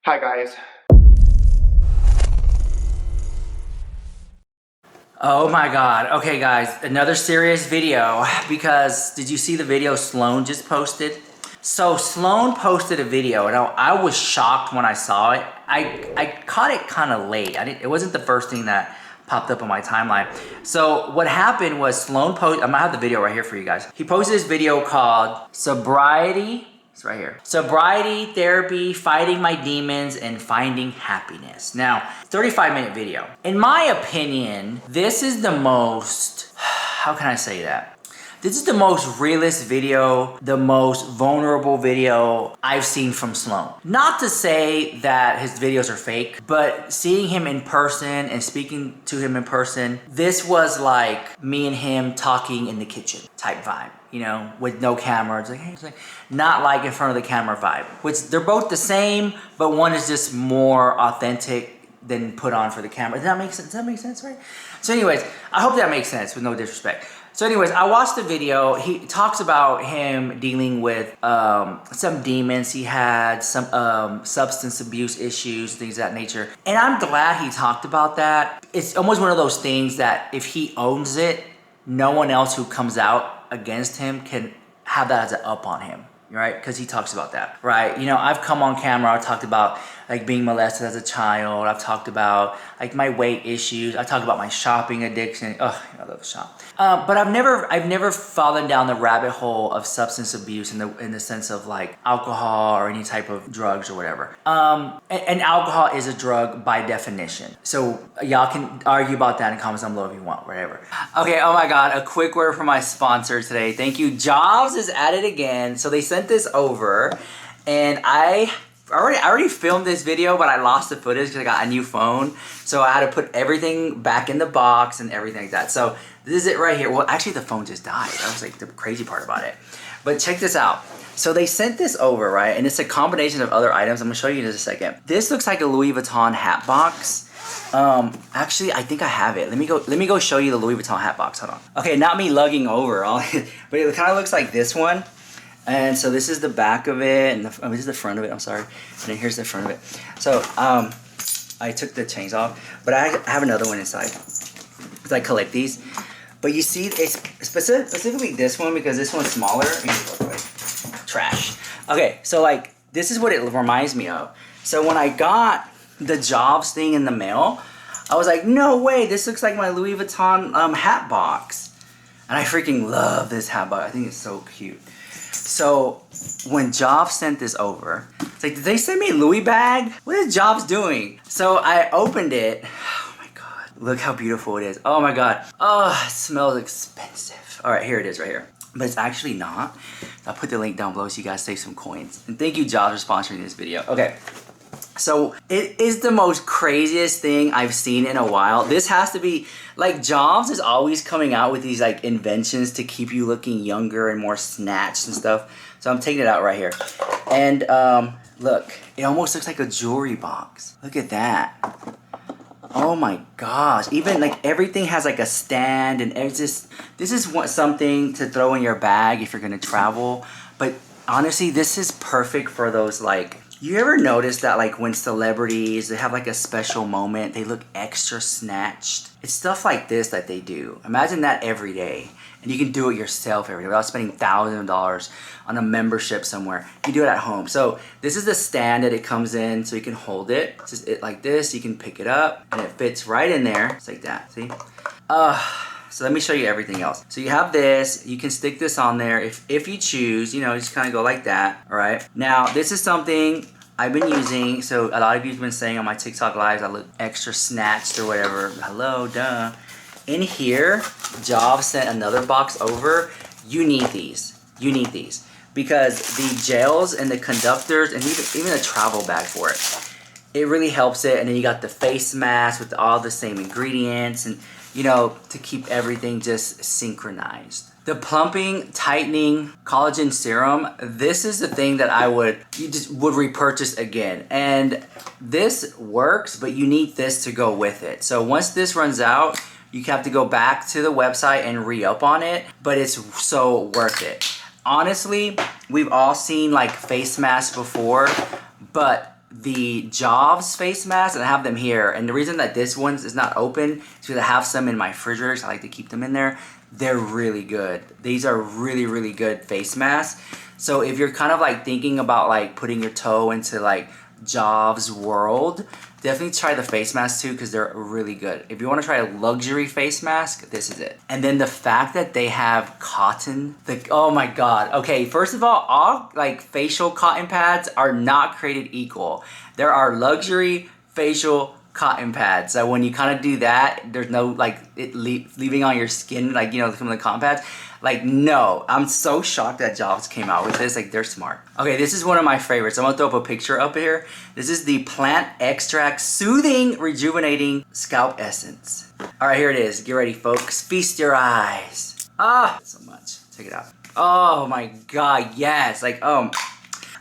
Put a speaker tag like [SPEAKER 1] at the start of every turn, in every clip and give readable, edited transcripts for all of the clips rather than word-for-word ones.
[SPEAKER 1] Hi guys.
[SPEAKER 2] Oh my god. Okay guys, another serious video because did you see the video Sloan just posted? So Sloan posted a video and I was shocked when I saw it. I caught it kind of late. It wasn't the first thing that popped up on my timeline. So what happened was Sloan posted, I'm gonna have the video right here for you guys. He posted this video called Sobriety. It's right here. Sobriety, therapy, fighting my demons, and finding happiness. Now, 35-minute video. In my opinion, this is the most, how can I say that? This is the most realist video, the most vulnerable video I've seen from Sloan. Not to say that his videos are fake, but seeing him in person and speaking to him in person, this was like me and him talking in the kitchen type vibe. You know, with no camera. It's like, hey, it's like, not like in front of the camera vibe. Which they're both the same, but one is just more authentic than put on for the camera. Does that make sense? Does that make sense, right? So anyways, I hope that makes sense with no disrespect. So anyways, I watched the video. He talks about him dealing with some demons. He had some substance abuse issues, things of that nature. And I'm glad he talked about that. It's almost one of those things that if he owns it, no one else who comes out against him can have that as an up on him, right? Because he talks about that, right? You know, I've come on camera, I've talked about like being molested as a child. I've talked about like my weight issues. I talk about my shopping addiction. Oh, I love to shop. But I've never fallen down the rabbit hole of substance abuse in the sense of like alcohol or any type of drugs or whatever. And alcohol is a drug by definition. So y'all can argue about that in comments down below if you want, whatever. Okay, oh my God, a quick word from my sponsor today. Thank you. JOVS is at it again. So they sent this over and I already filmed this video, but I lost the footage because I got a new phone. So I had to put everything back in the box and everything like that. So this is it right here. Well, actually the phone just died. That was like the crazy part about it. But check this out. So they sent this over, right? And it's a combination of other items. I'm gonna show you in just a second. This looks like a Louis Vuitton hat box. Actually, I think I have it. Let me go show you the Louis Vuitton hat box. Hold on. Okay, not me lugging over, but it kind of looks like this one. And so this is the back of it, and this is the front of it, I'm sorry. And then here's the front of it. So, I took the chains off, but I have another one inside. Because I collect these. But you see, it's specifically this one, because this one's smaller. Trash. Okay, so like, this is what it reminds me of. So when I got the JOVS thing in the mail, I was like, no way, this looks like my Louis Vuitton hat box. And I freaking love this hat box. I think it's so cute. So when JOVS sent this over, it's like, did they send me a Louis bag? What is JOVS doing? So I opened it. Oh my God. Look how beautiful it is. Oh my God. Oh, it smells expensive. All right, here it is right here. But it's actually not. I'll put the link down below so you guys save some coins. And thank you, JOVS, for sponsoring this video. Okay. So it is the most craziest thing I've seen in a while. This has to be, like, JOVS is always coming out with these like inventions to keep you looking younger and more snatched and stuff. So I'm taking it out right here. And look, it almost looks like a jewelry box. Look at that. Oh my gosh. Even like everything has like a stand and it's just, this is something to throw in your bag if you're gonna travel. But honestly, this is perfect for those like, you ever notice that like when celebrities, they have like a special moment, they look extra snatched? It's stuff like this that they do. Imagine that every day. And you can do it yourself every day without spending thousands of dollars on a membership somewhere. You do it at home. So this is the stand that it comes in so you can hold it. It's just it like this, you can pick it up and it fits right in there. It's like that, see? So let me show you everything else. So you have this, you can stick this on there if you choose, you know, just kind of go like that, all right? Now, this is something I've been using, so a lot of you have been saying on my TikTok lives I look extra snatched or whatever. Hello, duh. In here, JOVS sent another box over. You need these. You need these. Because the gels and the conductors and even a travel bag for it. It really helps it. And then you got the face mask with all the same ingredients and, you know, to keep everything just synchronized. The plumping, tightening collagen serum, this is the thing that you just would repurchase again. And this works, but you need this to go with it. So once this runs out, you have to go back to the website and re-up on it, but it's so worth it. honestly, we've all seen like face masks before, but the JOVS face masks, and I have them here, and the reason that this one is not open is because I have some in my refrigerator, so I like to keep them in there. They're really good. These are really, really good face masks. So if you're kind of like thinking about like putting your toe into like JOVS world, definitely try the face mask too, because they're really good. If you want to try a luxury face mask, this is it. And then the fact that they have cotton, oh my god. Okay, first of all like facial cotton pads are not created equal. There are luxury facial cotton pads that when you kind of do that, there's no like it leaving on your skin, like, you know, some of the cotton pads. Like, no, I'm so shocked that JOVS came out with this. Like, they're smart. Okay, this is one of my favorites. I'm gonna throw up a picture up here. This is the Plant Extract Soothing Rejuvenating Scalp Essence. All right, here it is. Get ready, folks. Feast your eyes. Ah, so much. Check it out. Oh my god, yes. Like, I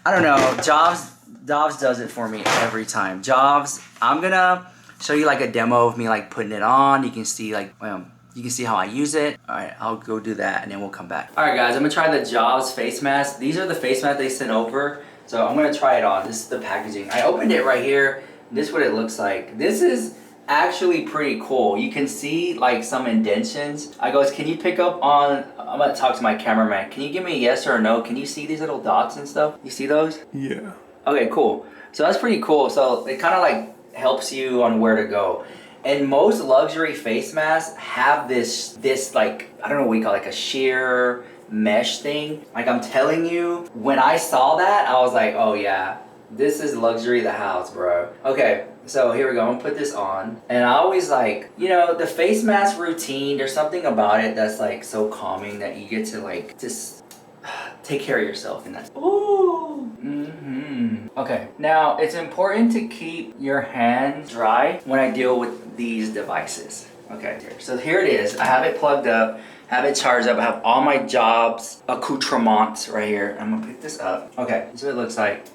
[SPEAKER 2] don't know. JOVS does it for me every time. JOVS, I'm gonna show you like a demo of me like putting it on. You can see like, you can see how I use it. All right, I'll go do that and then we'll come back. All right guys, I'm gonna try the JOVS face mask. These are the face masks they sent over. So I'm gonna try it on. This is the packaging. I opened it right here. This is what it looks like. This is actually pretty cool. You can see like some indentions. I goes, can you pick up on, I'm gonna talk to my cameraman. Can you give me a yes or a no? Can you see these little dots and stuff? You see those?
[SPEAKER 1] Yeah.
[SPEAKER 2] Okay, cool. So that's pretty cool. So it kind of like helps you on where to go. And most luxury face masks have this like, I don't know what we call it, like a sheer mesh thing. Like, I'm telling you, when I saw that, I was like, oh yeah, this is luxury of the house, bro. Okay, so here we go. I'm gonna put this on. And I always like, you know, the face mask routine, there's something about it that's like so calming that you get to like just take care of yourself in that. Ooh. Okay, now it's important to keep your hands dry when I deal with these devices. Okay, so here it is. I have it plugged up, have it charged up. I have all my JOVS accoutrements right here. I'm gonna pick this up. Okay, this is what it looks like.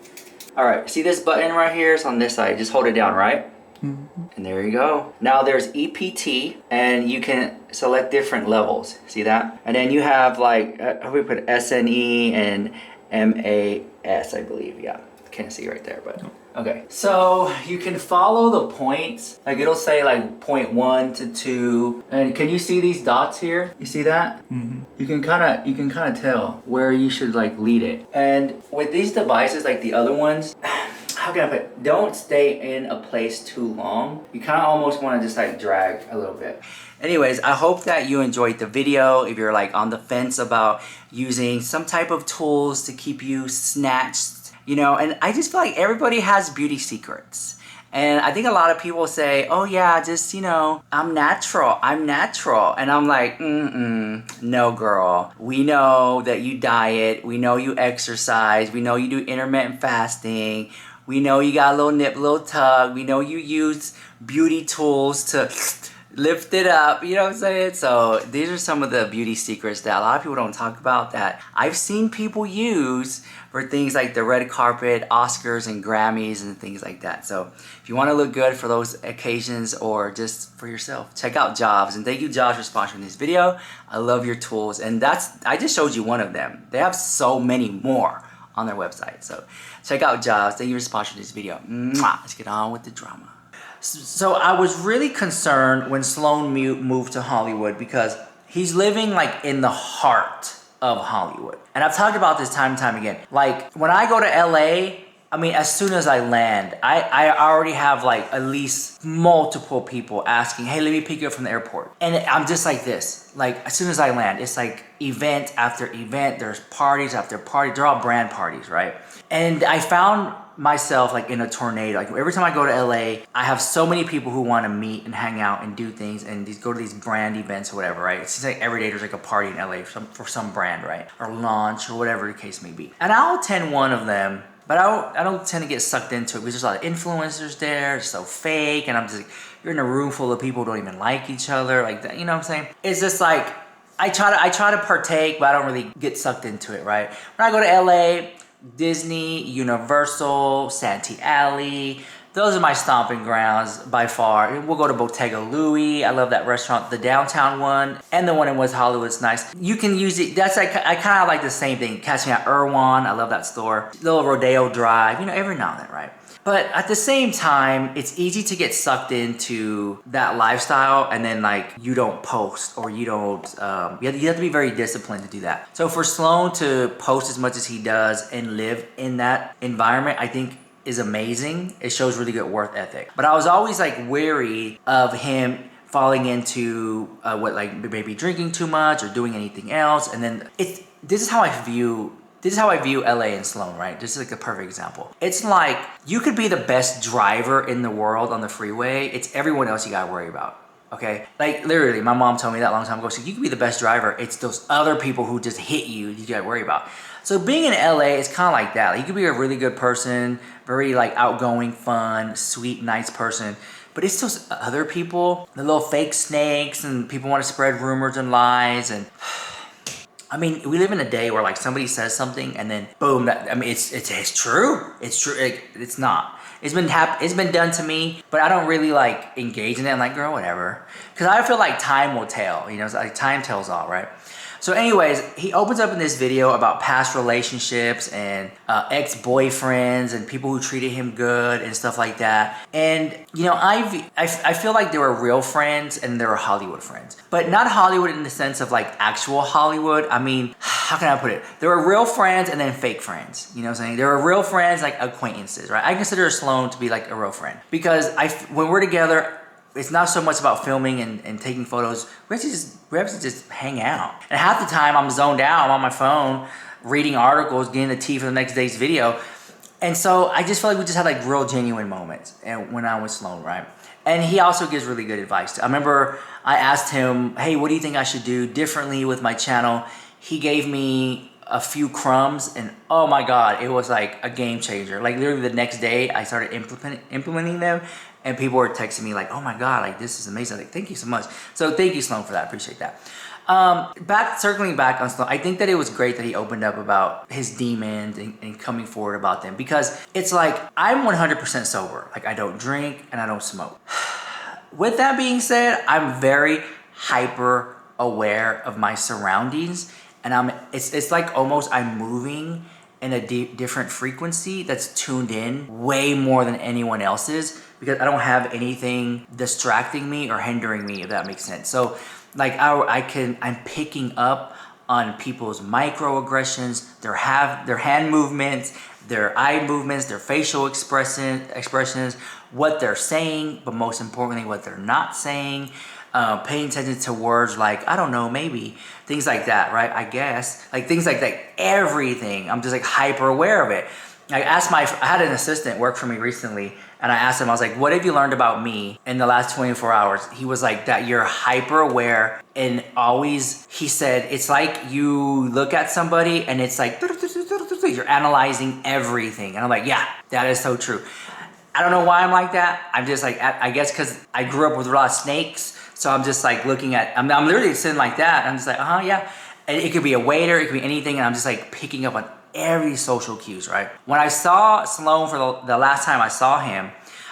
[SPEAKER 2] All right, see this button right here? It's on this side. Just hold it down, right? And there you go. Now there's EPT, and you can select different levels. See that? And then you have like, how do we put SNE and MAS, I believe. Yeah, can't see right there, but okay. So you can follow the points. Like it'll say like point 1 to 2. And can you see these dots here? You see that? You can kind of tell where you should like lead it. And with these devices, like the other ones, how can I put it? Don't stay in a place too long. You kind of almost want to just like drag a little bit. Anyways, I hope that you enjoyed the video. If you're like on the fence about using some type of tools to keep you snatched, you know, and I just feel like everybody has beauty secrets. And I think a lot of people say, oh yeah, just, you know, I'm natural. And I'm like, no girl. We know that you diet. We know you exercise. We know you do intermittent fasting. We know you got a little nip, little tug. We know you use beauty tools to lift it up, you know what I'm saying? So these are some of the beauty secrets that a lot of people don't talk about that I've seen people use for things like the red carpet, Oscars and Grammys and things like that. So if you want to look good for those occasions or just for yourself, check out JOVS. And thank you, JOVS, for sponsoring this video. I love your tools. And I just showed you one of them. They have so many more on their website. So check out JOVS. Thank you for sponsoring this video. Mwah. Let's get on with the drama. So I was really concerned when Sloan moved to Hollywood because he's living like in the heart of Hollywood. And I've talked about this time and time again. Like when I go to LA, I mean, as soon as I land, I already have like at least multiple people asking, hey, let me pick you up from the airport. And I'm just like this. Like as soon as I land, it's like event after event. There's parties after parties. They're all brand parties, right? And I found myself like in a tornado. Like every time I go to LA, I have so many people who want to meet and hang out and do things and go to these brand events or whatever, right? It seems like every day there's like a party in LA for some brand, right? Or launch or whatever the case may be. And I'll attend one of them, but I don't tend to get sucked into it because there's a lot of influencers there. It's so fake. And I'm just like, you're in a room full of people who don't even like each other. Like that, you know what I'm saying? It's just like, I try to partake, but I don't really get sucked into it, right? When I go to LA, Disney, Universal, Santee Alley, those are my stomping grounds by far. We'll go to Bottega Louie. I love that restaurant, the downtown one, and the one in West Hollywood's nice. You can use it. That's like, I kind of like the same thing. Catch me at Erewhon. I love that store. Little Rodeo Drive, you know, every now and then, right? But at the same time, it's easy to get sucked into that lifestyle and then like you don't post or you don't, you have to be very disciplined to do that. So for Sloan to post as much as he does and live in that environment, I think is amazing. It shows really good work ethic. But I was always like wary of him falling into like maybe drinking too much or doing anything else. And then this is how I view LA and Sloan, right? This is like a perfect example. It's like you could be the best driver in the world on the freeway. It's everyone else you gotta worry about, okay? Like literally, my mom told me that a long time ago. She said, you could be the best driver. It's those other people who just hit you gotta worry about. So being in LA is kind of like that. Like, you could be a really good person, very like outgoing, fun, sweet, nice person. But it's those other people, the little fake snakes, and people want to spread rumors and lies. And I mean, we live in a day where like somebody says something and then boom, it's true. It's true. It's not. It's been done to me, but I don't really like engage in it. I'm like, girl, whatever. Because I feel like time will tell. You know, it's like time tells all, right? So anyways, he opens up in this video about past relationships and ex-boyfriends and people who treated him good and stuff like that. And, you know, I feel like there were real friends and there were Hollywood friends. But not Hollywood in the sense of like actual Hollywood. I mean, how can I put it? There were real friends and then fake friends. You know what I'm saying? There were real friends, like acquaintances, right? I consider Sloan to be like a real friend. Because when we're together, it's not so much about filming and taking photos. We have to just hang out. And half the time I'm zoned out, I'm on my phone, reading articles, getting the tea for the next day's video. And so I just feel like we just had like real genuine moments and when I was Sloan, right? And he also gives really good advice. I remember I asked him, hey, what do you think I should do differently with my channel? He gave me a few crumbs and oh my God, it was like a game changer. Like literally the next day I started implementing them. And people were texting me like, oh my God, like this is amazing. Like, thank you so much. So thank you, Sloan, for that. Appreciate that. Circling back on Sloan, I think that it was great that he opened up about his demons and coming forward about them, because it's like, I'm 100% sober. Like, I don't drink and I don't smoke. With that being said, I'm very hyper aware of my surroundings, and it's like almost I'm moving in a different frequency that's tuned in way more than anyone else's, because I don't have anything distracting me or hindering me, if that makes sense. So like I'm picking up on people's microaggressions, their hand movements, their eye movements, their facial expressions, what they're saying, but most importantly, what they're not saying. Paying attention to words like, I don't know, maybe, things like that, right? I guess, like things like that, everything. I'm just like hyper aware of it. I had an assistant work for me recently, and I asked him, I was like, what have you learned about me in the last 24 hours? He was like, that you're hyper aware, and always, he said, it's like you look at somebody and it's like, you're analyzing everything. And I'm like, yeah, that is so true. I don't know why I'm like that. I'm just like, I guess because I grew up with a lot of snakes. So I'm just like looking at, I'm literally sitting like that. I'm just like, yeah. And it could be a waiter, it could be anything. And I'm just like picking up on every social cues, right? When I saw Sloan for the last time I saw him,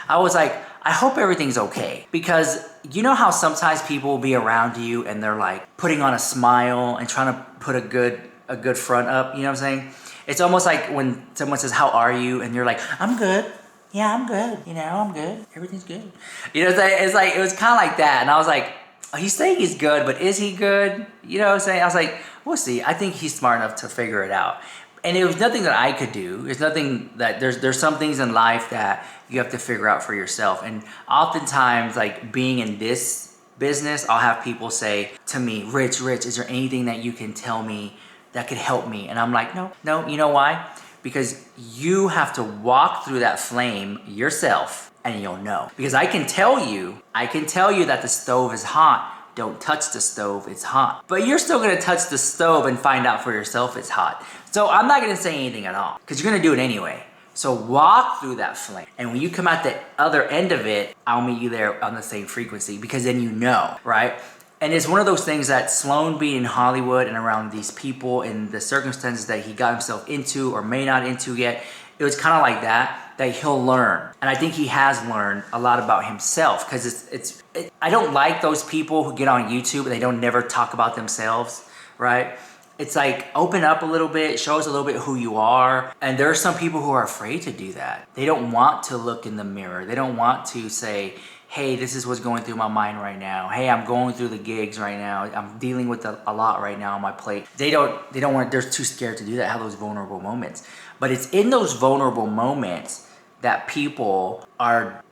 [SPEAKER 2] I was like, I hope everything's okay. Because you know how sometimes people will be around you and they're like putting on a smile and trying to put a good front up, you know what I'm saying? It's almost like when someone says, how are you? And you're like, I'm good. Yeah, I'm good. You know, I'm good. Everything's good. You know, it's like, it was kind of like that. And I was like, oh, he's saying he's good, but is he good? You know what I'm saying? I was like, we'll see. I think he's smart enough to figure it out. And it was nothing that I could do. There's nothing that, there's some things in life that you have to figure out for yourself. And oftentimes, like being in this business, I'll have people say to me, Rich, is there anything that you can tell me that could help me? And I'm like, no, you know why? Because you have to walk through that flame yourself and you'll know. Because I can tell you that the stove is hot. Don't touch the stove, it's hot. But you're still gonna touch the stove and find out for yourself it's hot. So I'm not gonna say anything at all, because you're gonna do it anyway. So walk through that flame. And when you come out the other end of it, I'll meet you there on the same frequency, because then you know, right? And it's one of those things that Sloan being in Hollywood and around these people and the circumstances that he got himself into or may not into yet, it was kind of like that he'll learn. And I think he has learned a lot about himself, because I don't like those people who get on YouTube and they don't never talk about themselves, right? It's like, open up a little bit, show us a little bit who you are. And there are some people who are afraid to do that. They don't want to look in the mirror. They don't want to say, hey, this is what's going through my mind right now. Hey, I'm going through the gigs right now. I'm dealing with a lot right now on my plate. They don't want, they're too scared to do that, have those vulnerable moments. But it's in those vulnerable moments that people are,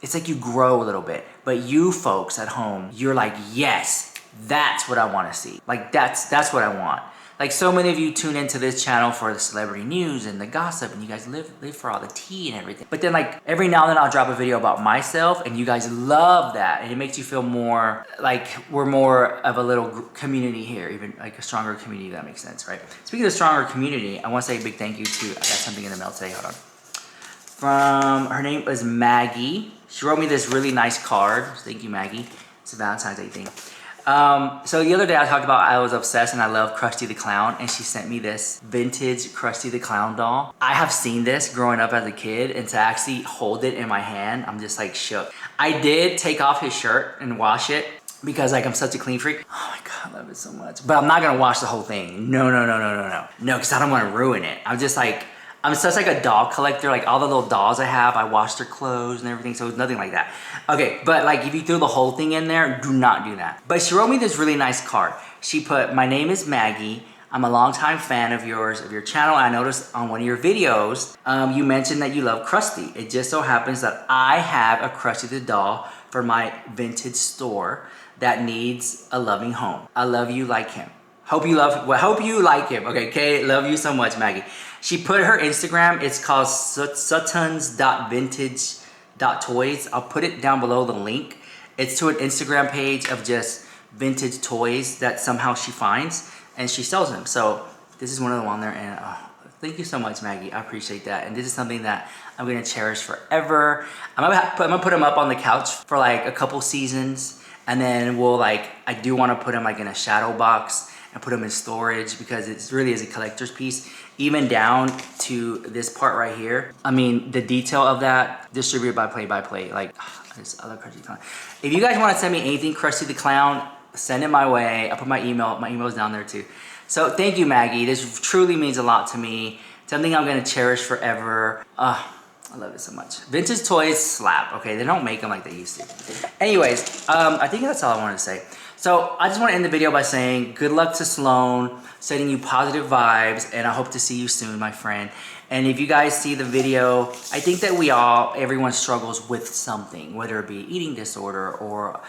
[SPEAKER 2] it's like you grow a little bit. But you folks at home, you're like, yes, that's what I want to see. Like, that's what I want. Like, so many of you tune into this channel for the celebrity news and the gossip, and you guys live for all the tea and everything. But then, like, every now and then I'll drop a video about myself, and you guys love that, and it makes you feel more like we're more of a little community here, even like a stronger community, if that makes sense, right? Speaking of stronger community, I want to say a big thank you to, I got something in the mail today, hold on. From, her name is Maggie. She wrote me this really nice card. Thank you, Maggie. It's a Valentine's Day thing. So the other day I talked about I was obsessed and I love Krusty the Clown, and she sent me this vintage Krusty the Clown doll. I have seen this growing up as a kid, and to actually hold it in my hand, I'm just like shook. I did take off his shirt and wash it because like I'm such a clean freak. Oh my God, I love it so much. But I'm not gonna wash the whole thing. No, because I don't wanna ruin it. I'm such like a doll collector. Like all the little dolls I have, I wash their clothes and everything, so it's nothing like that. Okay, but like if you threw the whole thing in there, do not do that. But she wrote me this really nice card. She put, my name is Maggie. I'm a longtime fan of yours, of your channel. I noticed on one of your videos, you mentioned that you love Krusty. It just so happens that I have a Krusty the doll for my vintage store that needs a loving home. I love you like him. Hope you like him. Okay, love you so much, Maggie. She put her Instagram, it's called suttons.vintage.toys. I'll put it down below, the link. It's to an Instagram page of just vintage toys that somehow she finds, and she sells them. So this is one of them on there, and thank you so much, Maggie. I appreciate that. And this is something that I'm gonna cherish forever. I'm gonna put them up on the couch for like a couple seasons, and then I do wanna put them like in a shadow box and put them in storage, because it really is a collector's piece. Even down to this part right here. I mean, the detail of that, distributed by Play by Play. Like, I love Krusty the Clown. If you guys want to send me anything Krusty the Clown, send it my way. I'll put my email. My email is down there too. So thank you, Maggie. This truly means a lot to me. Something I'm gonna cherish forever. I love it so much. Vintage toys slap. Okay, they don't make them like they used to. Anyways, I think that's all I wanted to say. So I just want to end the video by saying good luck to Sloan, sending you positive vibes, and I hope to see you soon, my friend. And if you guys see the video, I think that everyone struggles with something, whether it be eating disorder or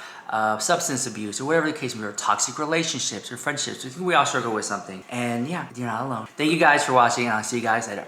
[SPEAKER 2] substance abuse or whatever the case may be, or toxic relationships or friendships. I think we all struggle with something. And yeah, you're not alone. Thank you guys for watching, and I'll see you guys later.